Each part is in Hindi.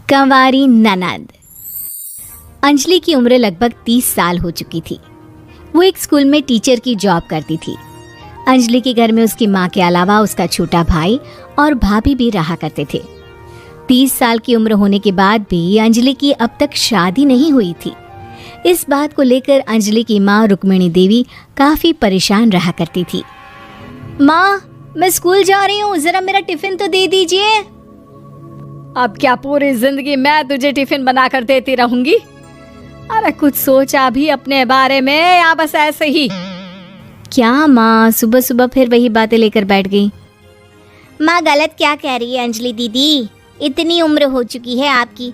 कंवारी ननद। अंजलि की उम्र लगभग 30 साल हो चुकी थी। वो एक स्कूल में टीचर की जॉब करती थी। अंजलि के घर में उसकी माँ के अलावा उसका छोटा भाई और भाभी भी रहा करते थे। 30 साल की उम्र होने के बाद भी अंजलि की अब तक शादी नहीं हुई थी। इस बात को लेकर अंजलि की माँ रुक्मिणी देवी काफी परेशान रहा करती थी। माँ, मैं स्कूल जा रही हूँ, जरा मेरा टिफिन तो दे दीजिए। अब क्या पूरी जिंदगी मैं तुझे टिफिन बना कर देती रहूंगी? अरे कुछ सोचा भी अपने बारे में या बस ऐसे ही? क्या माँ, सुबह सुबह फिर वही बातें लेकर बैठ गई। माँ गलत क्या कह रही है अंजलि दीदी, इतनी उम्र हो चुकी है आपकी,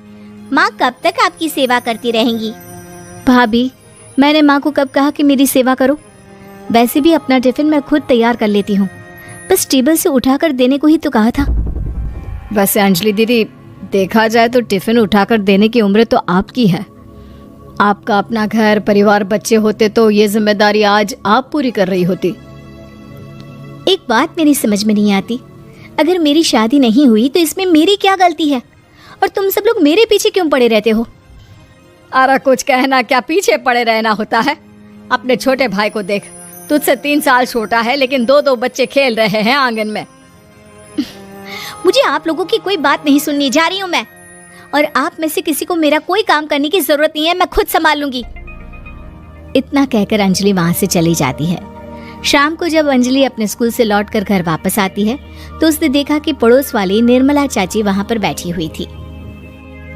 माँ कब तक आपकी सेवा करती रहेंगी? भाभी, मैंने माँ को कब कहा कि मेरी सेवा करो? वैसे भी अपना टिफिन मैं खुद तैयार कर लेती हूँ, बस टेबल से उठाकर देने को ही तो कहा था। वैसे अंजलि दीदी, देखा जाए तो टिफिन उठाकर देने की उम्र तो आपकी है। आपका अपना घर परिवार बच्चे होते तो ये जिम्मेदारी आज आप पूरी कर रही होती। एक बात मेरी समझ में नहीं आती, अगर मेरी शादी नहीं हुई तो इसमें मेरी क्या गलती है और तुम सब लोग मेरे पीछे क्यों पड़े रहते हो? अरे कुछ कहना क्या पीछे पड़े रहना होता है? अपने छोटे भाई को देख, तुझसे 3 साल छोटा है लेकिन 2 बच्चे खेल रहे हैं आंगन में। मुझे आप लोगों की कोई बात नहीं सुननी, जा रही हूँ मैं। और आप में से किसी को मेरा कोई काम करने की जरूरत नहीं है, मैं खुद संभाल लूंगी। इतना कहकर अंजलि वहां से चली जाती है। शाम को जब अंजलि अपने स्कूल से लौटकर घर वापस आती है तो उसने देखा कि पड़ोस वाली निर्मला चाची वहां पर बैठी हुई थी।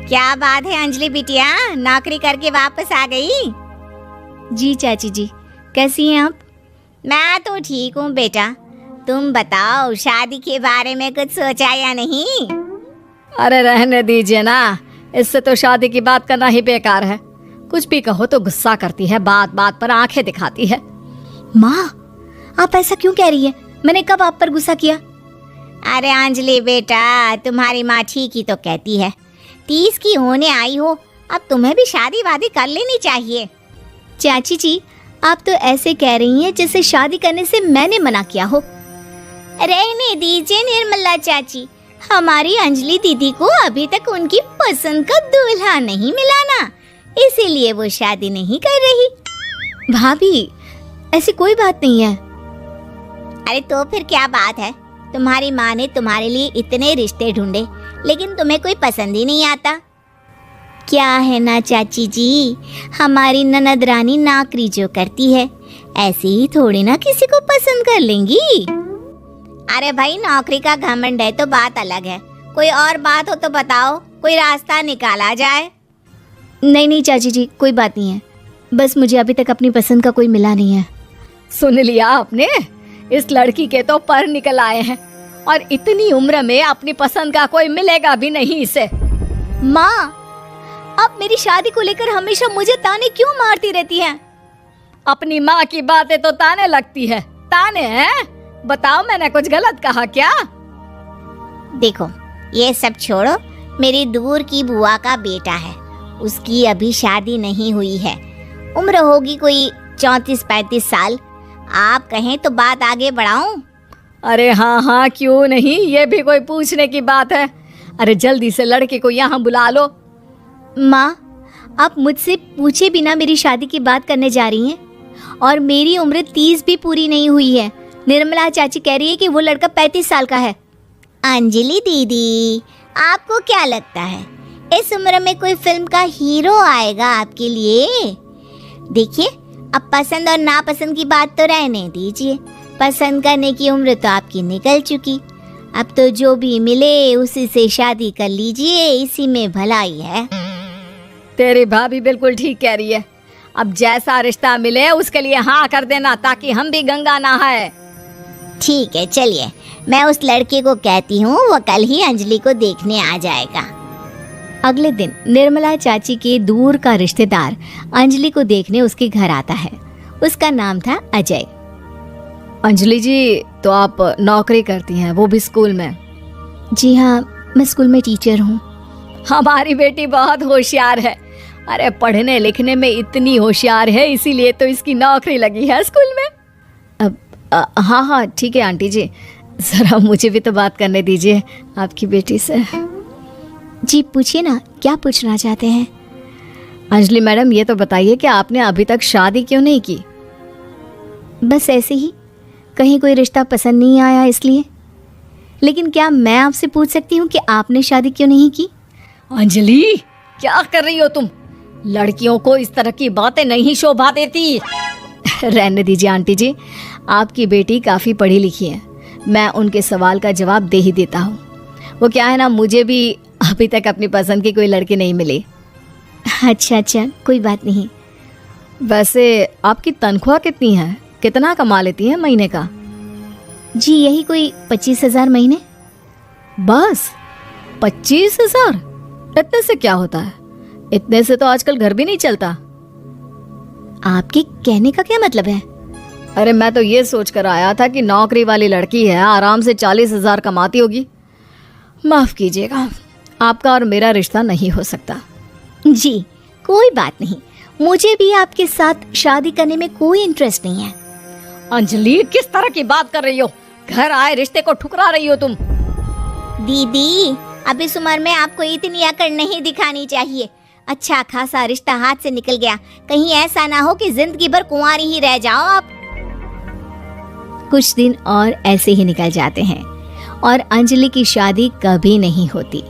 क्या बात है अंजलि बिटिया, नौकरी करके वापस आ गई? जी चाची जी, कैसी हैं आप? मैं तो ठीक हूँ बेटा, तुम बताओ शादी के बारे में कुछ सोचा या नहीं? अरे रहने दीजिए ना, इससे तो शादी की बात करना ही बेकार है। कुछ भी कहो तो गुस्सा करती है, बात बात पर आंखें दिखाती है। माँ, आप ऐसा क्यों कह रही है? मैंने कब आप पर गुस्सा किया? अरे अंजलि बेटा, तुम्हारी माँ ठीक ही तो कहती है, 30 की होने आई हो, अब तुम्हें भी शादी वादी कर लेनी चाहिए। चाची जी, आप तो ऐसे कह रही हैं जैसे शादी करने से मैंने मना किया हो। रहने दीजिए निर्मला चाची, हमारी अंजलि दीदी को अभी तक उनकी पसंद का दूल्हा नहीं मिला ना, इसीलिए वो शादी नहीं कर रही। भाभी, ऐसी कोई बात नहीं है। अरे तो फिर क्या बात है? तुम्हारी माँ ने तुम्हारे लिए इतने रिश्ते ढूंढे लेकिन तुम्हें कोई पसंद ही नहीं आता। क्या है ना चाची जी, हमारी ननद रानी नौकरी जो करती है ऐसे ही थोड़ी ना किसी को पसंद कर लेंगी। अरे भाई, नौकरी का घमंड है तो बात अलग है, कोई और बात हो तो बताओ, कोई रास्ता निकाला जाए। नहीं चाची जी, कोई बात नहीं है, बस मुझे अभी तक अपनी पसंद का कोई मिला नहीं है। सुन लिया आपने, इस लड़की के तो पर निकल आए हैं और इतनी उम्र में अपनी पसंद का कोई मिलेगा भी नहीं इसे। माँ, आप मेरी शादी को लेकर हमेशा मुझे ताने क्यों मारती रहती हैं? अपनी माँ की बातें तो ताने लगती है। ताने हैं? बताओ, मैंने कुछ गलत कहा क्या? देखो, ये सब छोड़ो, मेरी दूर की बुआ का बेटा है, उसकी अभी शादी नहीं हुई है, उम्र होगी कोई 34-35 साल। आप कहें तो बात आगे बढ़ाऊं? अरे हाँ, क्यों नहीं, ये भी कोई पूछने की बात है। अरे जल्दी से लड़के को यहाँ बुला लो। माँ, आप मुझसे पूछे बिना मेरी शादी की बात करने जा रही हैं और मेरी उम्र 30 भी पूरी नहीं हुई है। निर्मला चाची कह रही है कि वो लड़का 35 साल का है। अंजलि दीदी, आपको क्या लगता है इस उम्र में कोई फिल्म का हीरो आएगा आपके लिए? देखिए, अब पसंद और नापसंद की बात तो रहने दीजिए, पसंद करने की उम्र तो आपकी निकल चुकी, अब तो जो भी मिले उसी से शादी कर लीजिए, इसी में भलाई है। तेरी भाभी बिल्कुल ठीक कह रही है, अब जैसा रिश्ता मिले उसके लिए हाँ कर देना ताकि हम भी गंगा नहाए। ठीक है, चलिए मैं उस लड़के को कहती हूँ, वो कल ही अंजलि को देखने आ जाएगा। अगले दिन निर्मला चाची के दूर का रिश्तेदार अंजलि को देखने उसके घर आता है। उसका नाम था अजय। अंजलि जी, तो आप नौकरी करती हैं, वो भी स्कूल में? जी हाँ, मैं स्कूल में टीचर हूँ। हमारी बेटी बहुत होशियार है। अरे पढ़ने लिखने में इतनी होशियार है, इसीलिए तो इसकी नौकरी लगी है स्कूल में। हाँ ठीक है आंटी जी, जरा मुझे भी तो बात करने दीजिए आपकी बेटी से। जी पूछिए ना, क्या पूछना चाहते हैं? अंजलि मैडम, ये तो बताइए कि आपने अभी तक शादी क्यों नहीं की? बस ऐसे ही, कहीं कोई रिश्ता पसंद नहीं आया इसलिए। लेकिन क्या मैं आपसे पूछ सकती हूँ कि आपने शादी क्यों नहीं की? अंजलि, क्या कर रही हो तुम? लड़कियों को इस तरह की बातें नहीं शोभा देती। रहने दीजिए आंटी जी, आपकी बेटी काफ़ी पढ़ी लिखी है, मैं उनके सवाल का जवाब दे ही देता हूँ। वो क्या है ना, मुझे भी अभी तक अपनी पसंद की कोई लड़की नहीं मिली। अच्छा अच्छा, कोई बात नहीं। वैसे आपकी तनख्वाह कितनी है? कितना कमा लेती हैं महीने का? जी यही कोई 25,000 महीने। बस 25,000? इतने से क्या होता है? इतने से तो आजकल घर भी नहीं चलता। आपके कहने का क्या मतलब है? अरे मैं तो ये सोच कर आया था कि नौकरी वाली लड़की है, आराम से 40,000 कमाती होगी। माफ कीजिएगा, आपका और मेरा रिश्ता नहीं हो सकता। जी कोई बात नहीं, मुझे भी आपके साथ शादी करने में कोई इंटरेस्ट नहीं है। अंजलि, किस तरह की बात कर रही हो? घर आए रिश्ते को ठुकरा रही हो तुम। दीदी, अब इस उम्र में आपको इतनी अकड़ नहीं दिखानी चाहिए। अच्छा खासा रिश्ता हाथ से निकल गया, कहीं ऐसा ना हो कि जिंदगी भर कुंवारी ही रह जाओ आप। कुछ दिन और ऐसे ही निकल जाते हैं और अंजलि की शादी कभी नहीं होती।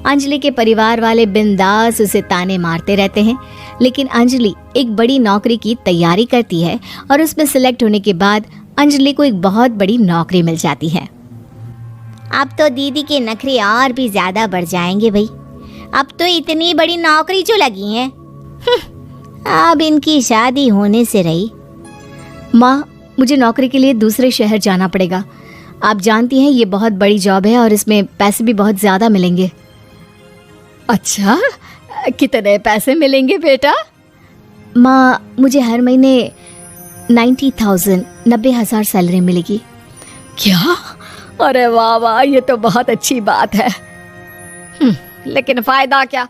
अंजलि के परिवार वाले बिंदास उसे ताने मारते रहते हैं, लेकिन अंजलि एक बड़ी नौकरी की तैयारी करती है और उसमें सिलेक्ट होने के बाद अंजलि को एक बहुत बड़ी नौकरी मिल जाती है। अब तो दीदी के नखरे और भी ज्यादा बढ़ जाएंगे भाई, अब तो इतनी बड़ी नौकरी जो लगी है। अब इनकी शादी होने से रही। माँ, मुझे नौकरी के लिए दूसरे शहर जाना पड़ेगा। आप जानती हैं ये बहुत बड़ी जॉब है और इसमें पैसे भी बहुत ज़्यादा मिलेंगे। अच्छा, कितने पैसे मिलेंगे बेटा? माँ, मुझे हर महीने 90,000 सैलरी मिलेगी। क्या? अरे वाह वाह, ये तो बहुत अच्छी बात है। लेकिन फायदा क्या?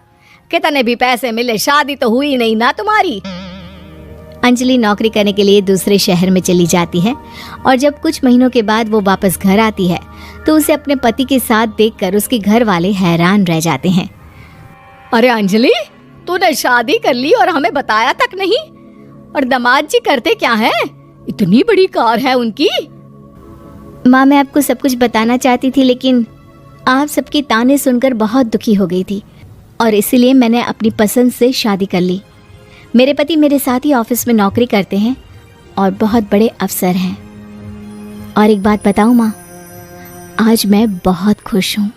कितने भी पैसे मिले, शादी तो हुई नहीं ना तुम्हारी। अंजलि नौकरी करने के लिए दूसरे शहर में चली जाती है और जब कुछ महीनों के बाद वो वापस घर आती है तो उसे अपने पति के साथ देखकर उसके घर वाले हैरान रह जाते हैं। अरे अंजलि, तूने शादी कर ली और हमें बताया तक नहीं। और दामाद जी करते क्या हैं? इतनी बड़ी कार है उनकी। माँ, मैं आपको सब कुछ बताना चाहती थी, लेकिन आप सबके ताने सुनकर बहुत दुखी हो गई थी और इसीलिए मैंने अपनी पसंद से शादी कर ली। मेरे पति मेरे साथ ही ऑफिस में नौकरी करते हैं और बहुत बड़े अफसर हैं। और एक बात बताऊं माँ, आज मैं बहुत खुश हूँ।